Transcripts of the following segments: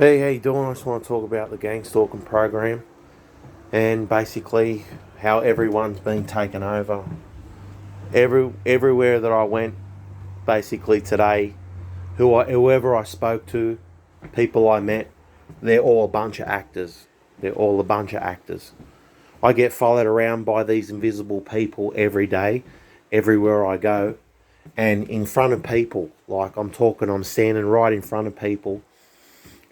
Hey, how you doing? I just want to talk about the gangstalking program and basically how everyone's been taken over. Everywhere that I went, basically today, whoever I spoke to, people I met, they're all a bunch of actors. They're all a bunch of actors. I get followed around by these invisible people every day, everywhere I go, and in front of people. Like I'm standing right in front of people,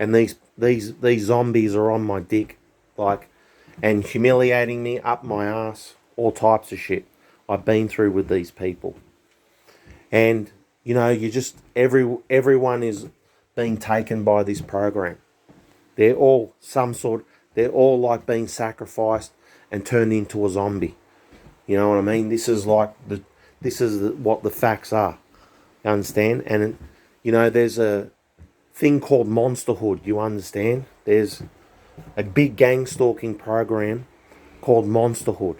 and these zombies are on my dick, like, and humiliating me up my ass, all types of shit I've been through with these people. And you just everyone is being taken by this program. They're all some sort. They're all like being sacrificed and turned into a zombie. You know what I mean? What the facts are. You understand? And there's a thing called monsterhood. You understand? There's a big gang stalking program called monsterhood,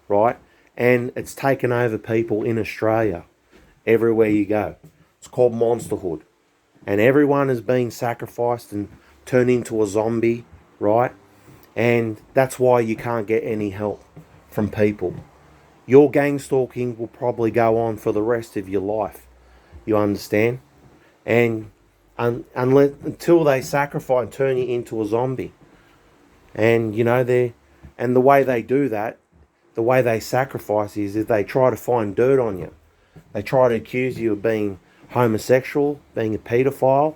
right? And it's taken over people in Australia everywhere you go. It's called monsterhood, and everyone is being sacrificed and turned into a zombie, right? And that's why you can't get any help from people. Your gang stalking will probably go on for the rest of your life. You understand? And until they sacrifice and turn you into a zombie. And and the way they do that, the way they sacrifice is they try to find dirt on you. They try to accuse you of being homosexual, being a paedophile,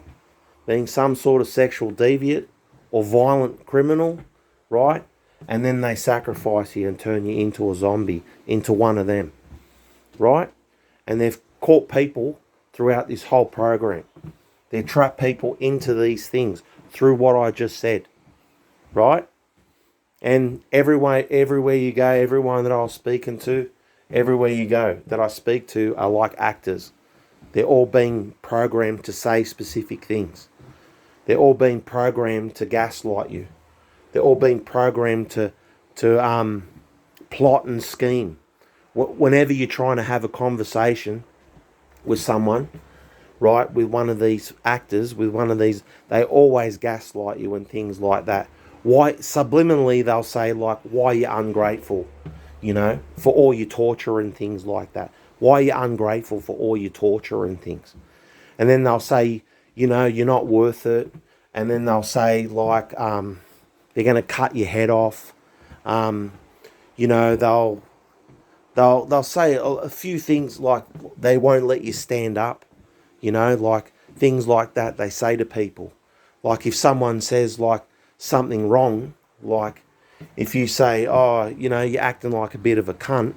being some sort of sexual deviant or violent criminal, right? And then they sacrifice you and turn you into a zombie, into one of them, right? And they've caught people throughout this whole program. They trap people into these things through what I just said, right? And everywhere you go, everyone that I was speaking to, everywhere you go that I speak to are like actors. They're all being programmed to say specific things. They're all being programmed to gaslight you. They're all being programmed to plot and scheme. Whenever you're trying to have a conversation with someone, right, with one of these actors, with one of these, they always gaslight you and things like that. Why, subliminally, they'll say, like, why are you ungrateful, for all your torture and things like that? Why are you ungrateful for all your torture and things? And then they'll say, you're not worth it. And then they'll say, like, they're going to cut your head off. Um, they'll say a few things like they won't let you stand up. Like things like that they say to people. Like if someone says like something wrong, like if you say, oh, you're acting like a bit of a cunt,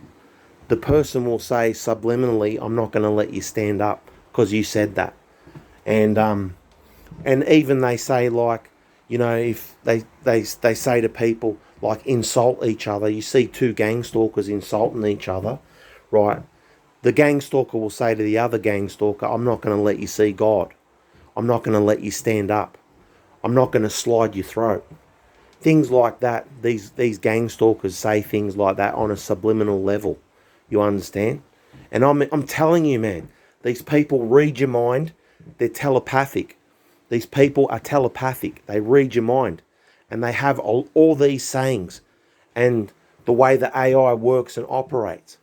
the person will say subliminally, I'm not going to let you stand up because you said that. And even they say like, if they say to people like insult each other, you see two gang stalkers insulting each other, right? The gang stalker will say to the other gang stalker, I'm not going to let you see God. I'm not going to let you stand up. I'm not going to slide your throat. Things like that. These gang stalkers say things like that on a subliminal level. You understand? And I'm telling you, man, these people read your mind. They're telepathic. These people are telepathic. They read your mind. And they have all these sayings and the way the AI works and operates.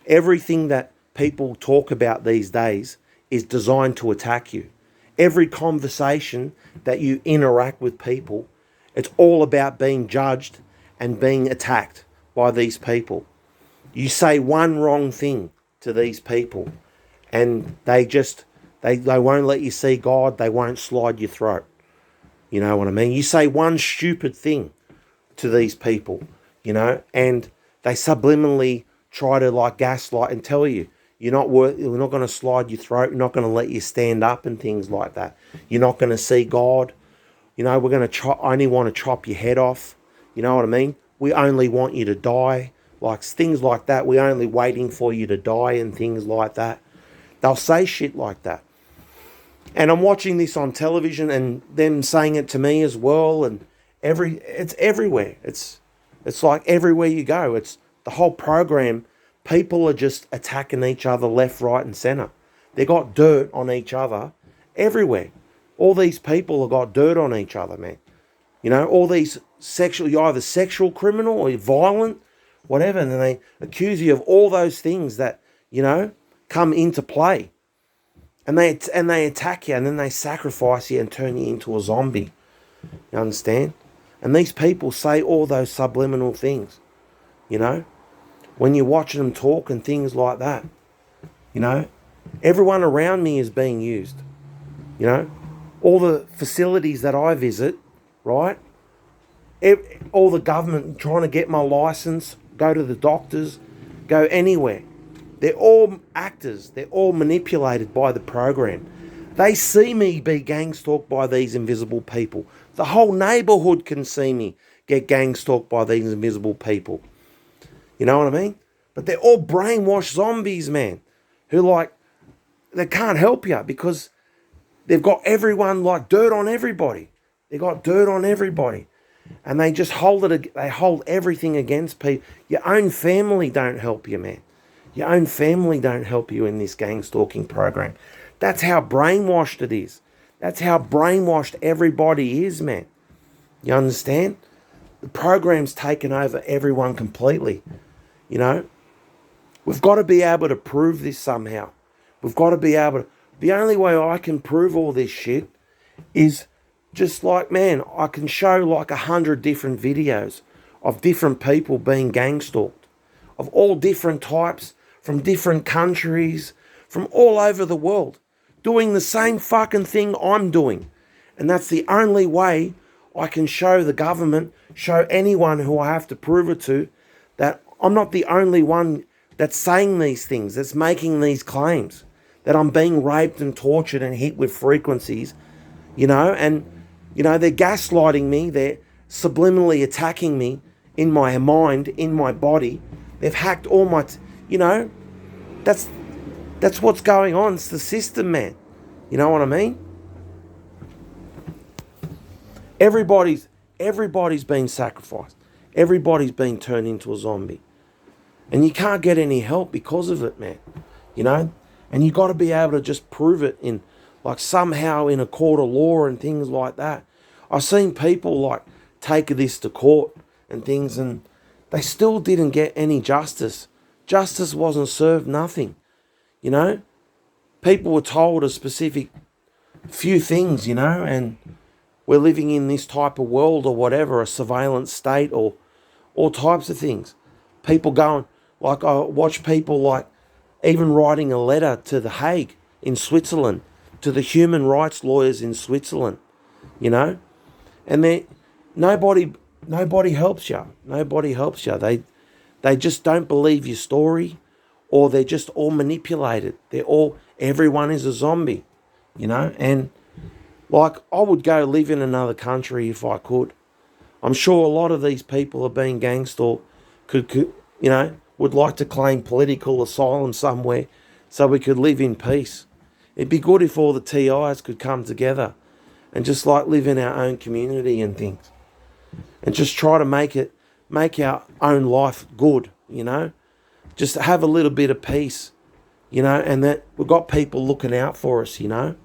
Everything that people talk about these days is designed to attack you. Every conversation that you interact with people, it's all about being judged and being attacked by these people. You say one wrong thing to these people and they won't let you see God, they won't slide your throat. You know what I mean? You say one stupid thing to these people, and they subliminally try to like gaslight and tell you we're not going to slide your throat, we're not going to let you stand up and things like that. You're not going to see God. We're going to only want to chop your head off. You know what I mean? We only want you to die. Like things like that. We're only waiting for you to die and things like that. They'll say shit like that. And I'm watching this on television and them saying it to me as well. And it's everywhere. It's like everywhere you go. It's the whole program. People are just attacking each other left, right, and centre. They got dirt on each other everywhere. All these people have got dirt on each other, man. You know, all these you're either sexual criminal or you're violent, whatever, and then they accuse you of all those things that, you know, come into play. And they attack you, and then they sacrifice you and turn you into a zombie. You understand? And these people say all those subliminal things, you know, when you're watching them talk and things like that. You know, everyone around me is being used. You know, all the facilities that I visit, right? All the government trying to get my license, go to the doctors, go anywhere. They're all actors. They're all manipulated by the program. They see me be gang stalked by these invisible people. The whole neighbourhood can see me get gang stalked by these invisible people. You know what I mean? But they're all brainwashed zombies, man, who they can't help you because they've got everyone like dirt on everybody. They got dirt on everybody. And they just they hold everything against people. Your own family don't help you, man. Your own family don't help you in this gang stalking program. That's how brainwashed it is. That's how brainwashed everybody is, man. You understand? The program's taken over everyone completely. You know? We've got to be able to prove this somehow. We've got to be able to... The only way I can prove all this shit is just like, man, I can show like 100 different videos of different people being gang stalked. Of all different types, from different countries, from all over the world, doing the same fucking thing I'm doing. And that's the only way I can show the government, show anyone who I have to prove it to, that I'm not the only one that's saying these things, that's making these claims, that I'm being raped and tortured and hit with frequencies, you know, and, you know, they're gaslighting me, they're subliminally attacking me in my mind, in my body. They've hacked all my, you know, that's what's going on. It's the system, man. You know what I mean? Everybody's been sacrificed. Everybody's been turned into a zombie. And you can't get any help because of it, man. You know? And you got to be able to just prove it in, like, somehow in a court of law and things like that. I've seen people, like, take this to court and things, and they still didn't get any justice. Justice wasn't served, nothing. You know? People were told a specific few things, you know, and we're living in this type of world or whatever, a surveillance state or all types of things. People going, like, I watch people, like, even writing a letter to The Hague in Switzerland, to the human rights lawyers in Switzerland, you know, and nobody helps you. Nobody helps you. They just don't believe your story, or they're just all manipulated. Everyone is a zombie, you know, and like, I would go live in another country if I could. I'm sure a lot of these people are being gang stalked, could you know, would like to claim political asylum somewhere so we could live in peace. It'd be good if all the TIs could come together and just like live in our own community and things. And just try to make our own life good, you know. Just have a little bit of peace, you know, and that we've got people looking out for us, you know,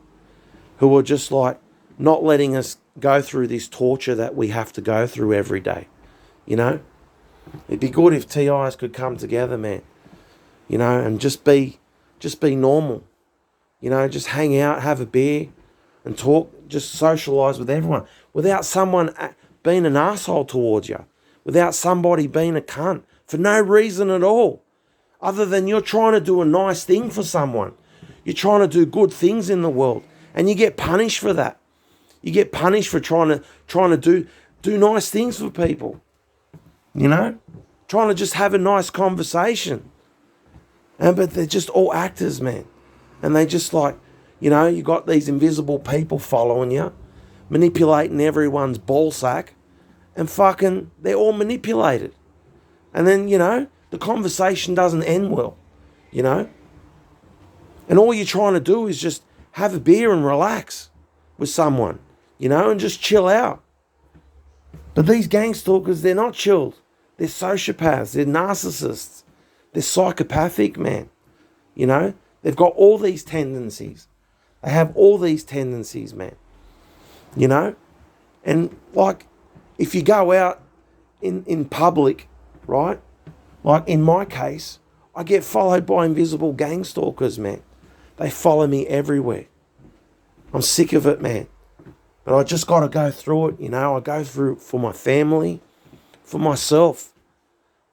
who are just like not letting us go through this torture that we have to go through every day, you know. It'd be good if TIs could come together, man, you know, and just be normal, you know, just hang out, have a beer and talk, just socialise with everyone without someone being an asshole towards you, without somebody being a cunt for no reason at all, other than you're trying to do a nice thing for someone. You're trying to do good things in the world, and you get punished for that. You get punished for trying to do nice things for people. You know? Trying to just have a nice conversation. But they're just all actors, man. And they just like, you know, you got these invisible people following you, manipulating everyone's ball sack, and fucking, they're all manipulated. And then, you know, the conversation doesn't end well, you know? And all you're trying to do is just have a beer and relax with someone, you know, and just chill out. But these gang stalkers, they're not chilled. They're sociopaths. They're narcissists. They're psychopathic, man. You know, they've got all these tendencies. They have all these tendencies, man. you know? And like, if you go out in public, right? Like in my case, I get followed by invisible gang stalkers, man. They follow me everywhere. I'm sick of it, man. But I just got to go through it, you know. I go through it for my family, for myself,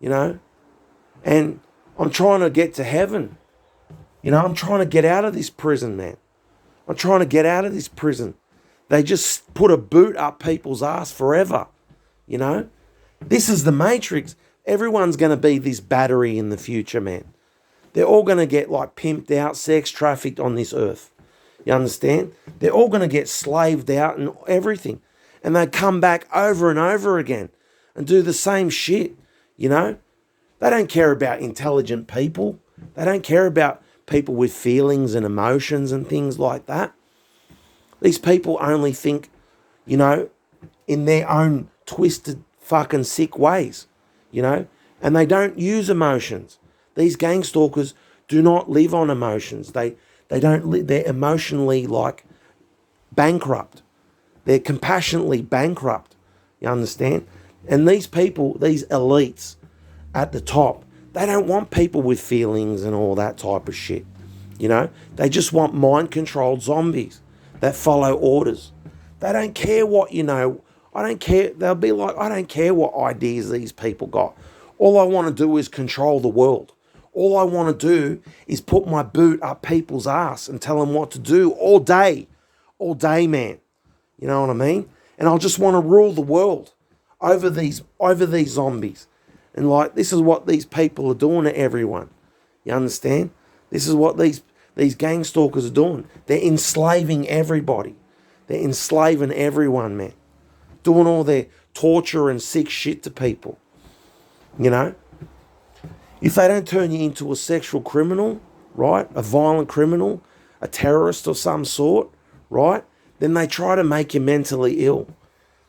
you know. And I'm trying to get to heaven. You know, I'm trying to get out of this prison, man. I'm trying to get out of this prison. They just put a boot up people's ass forever, you know. This is the Matrix. Everyone's going to be this battery in the future, man. They're all going to get like pimped out, sex trafficked on this earth. You understand? They're all going to get slaved out and everything. And they come back over and over again and do the same shit, you know? They don't care about intelligent people. They don't care about people with feelings and emotions and things like that. These people only think, you know, in their own twisted fucking sick ways, you know? And they don't use emotions. These gang stalkers do not live on emotions. They don't live, they're emotionally like bankrupt. They're compassionately bankrupt. You understand? And these people, these elites at the top, they don't want people with feelings and all that type of shit. You know? They just want mind-controlled zombies that follow orders. They don't care what, you know, I don't care. They'll be like, I don't care what ideas these people got. All I want to do is control the world. All I want to do is put my boot up people's ass and tell them what to do all day, man. You know what I mean? And I'll just want to rule the world over these zombies. And like, this is what these people are doing to everyone. You understand? This is what these gang stalkers are doing. They're enslaving everybody. They're enslaving everyone, man. Doing all their torture and sick shit to people. You know? If they don't turn you into a sexual criminal, right? A violent criminal, a terrorist of some sort, right? Then they try to make you mentally ill.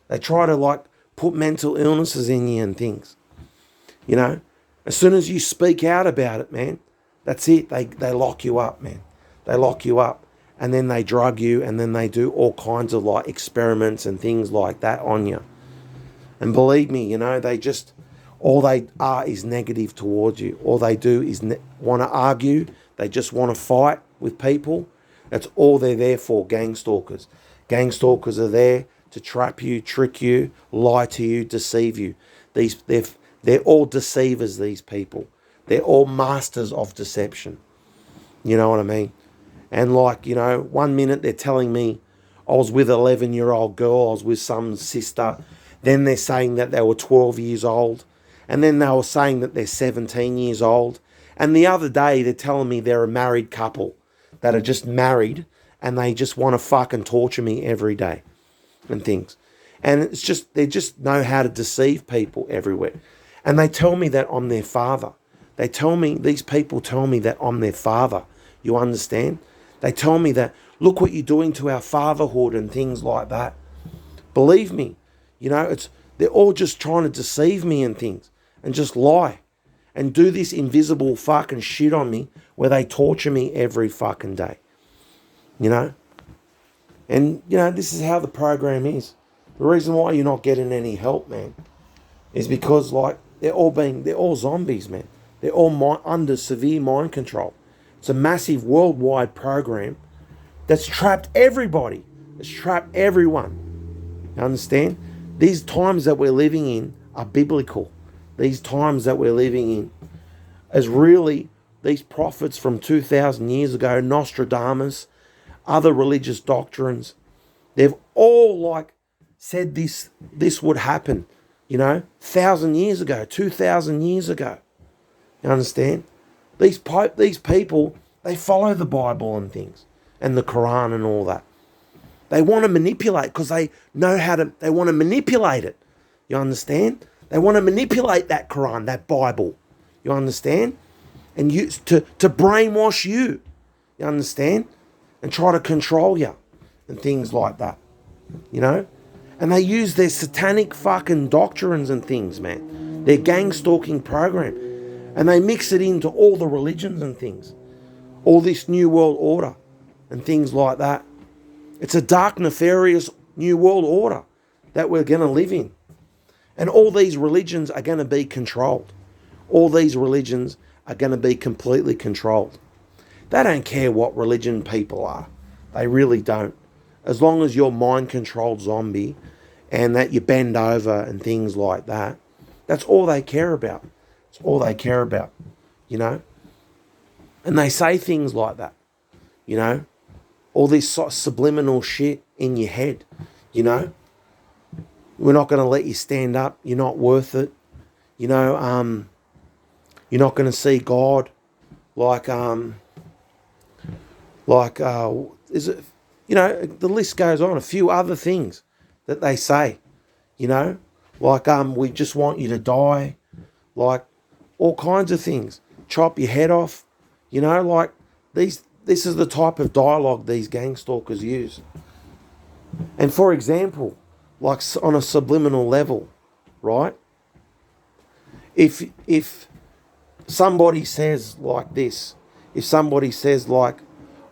They try to like put mental illnesses in you and things. You know? As soon as you speak out about it, man, that's it. They lock you up, man. They lock you up. And then they drug you and then they do all kinds of like experiments and things like that on you. And believe me, you know, all they are is negative towards you. All they do is want to argue. They just want to fight with people. That's all they're there for, gang stalkers. Gang stalkers are there to trap you, trick you, lie to you, deceive you. They're all deceivers, these people. They're all masters of deception. You know what I mean? And like, you know, 1 minute they're telling me I was with an 11-year-old girl, I was with some sister. Then they're saying that they were 12 years old. And then they were saying that they're 17 years old. And the other day they're telling me they're a married couple that are just married and they just want to fucking torture me every day and things. And it's just, they just know how to deceive people everywhere. And they tell me that I'm their father. These people tell me that I'm their father. You understand? They tell me that, look what you're doing to our fatherhood and things like that. Believe me, you know, they're all just trying to deceive me and things and just lie and do this invisible fucking shit on me where they torture me every fucking day. You know? And, you know, this is how the program is. The reason why you're not getting any help, man, is because, like, they're all zombies, man. They're all under severe mind control. It's a massive worldwide program that's trapped everybody. It's trapped everyone. You understand? These times that we're living in are biblical. These times that we're living in is really these prophets from 2,000 years ago, Nostradamus, other religious doctrines. They've all like said this would happen, you know, 1,000 years ago, 2,000 years ago. You understand? These people, they follow the Bible and things and the Quran and all that. They want to manipulate because they know they want to manipulate it. You understand? They want to manipulate that Quran, that Bible. You understand? And use to brainwash you. You understand? And try to control you and things like that. You know? And they use their satanic fucking doctrines and things, man. Their gang stalking program. And they mix it into all the religions and things. All this new world order and things like that. It's a dark, nefarious new world order that we're going to live in. And all these religions are going to be controlled. All these religions are going to be completely controlled. They don't care what religion people are. They really don't. As long as you're mind-controlled zombie and that you bend over and things like that, that's all they care about. It's all they care about, you know. And they say things like that, you know. All this sort of subliminal shit in your head, you know. We're not going to let you stand up. You're not worth it. You know, you're not going to see God is it, you know, the list goes on. A few other things that they say, you know, we just want you to die, like all kinds of things. Chop your head off, you know, like this is the type of dialogue these gang stalkers use. And for example, like on a subliminal level, right? If somebody says like this, if somebody says like,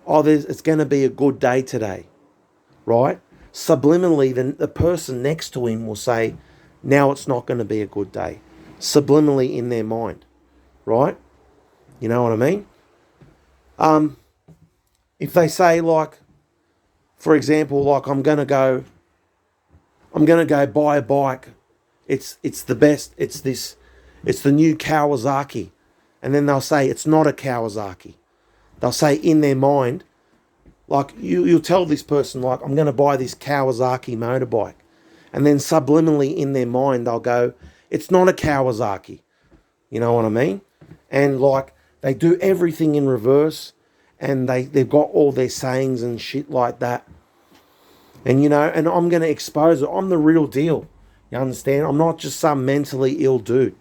oh, it's going to be a good day today, right? Subliminally, the person next to him will say, now it's not going to be a good day. Subliminally in their mind, right? You know what I mean? If they say like, for example, like I'm gonna go buy a bike. It's the best. It's the new Kawasaki, and then they'll say it's not a Kawasaki. They'll say in their mind, like you'll tell this person like I'm gonna buy this Kawasaki motorbike, and then subliminally in their mind they'll go, it's not a Kawasaki. You know what I mean? And like they do everything in reverse, and they've got all their sayings and shit like that. And you know, and I'm going to expose it. I'm the real deal. You understand? I'm not just some mentally ill dude.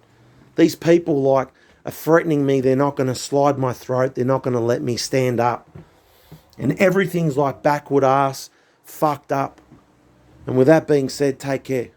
These people like are threatening me. They're not going to slide my throat. They're not going to let me stand up. And everything's like backward ass, fucked up. And with that being said, take care.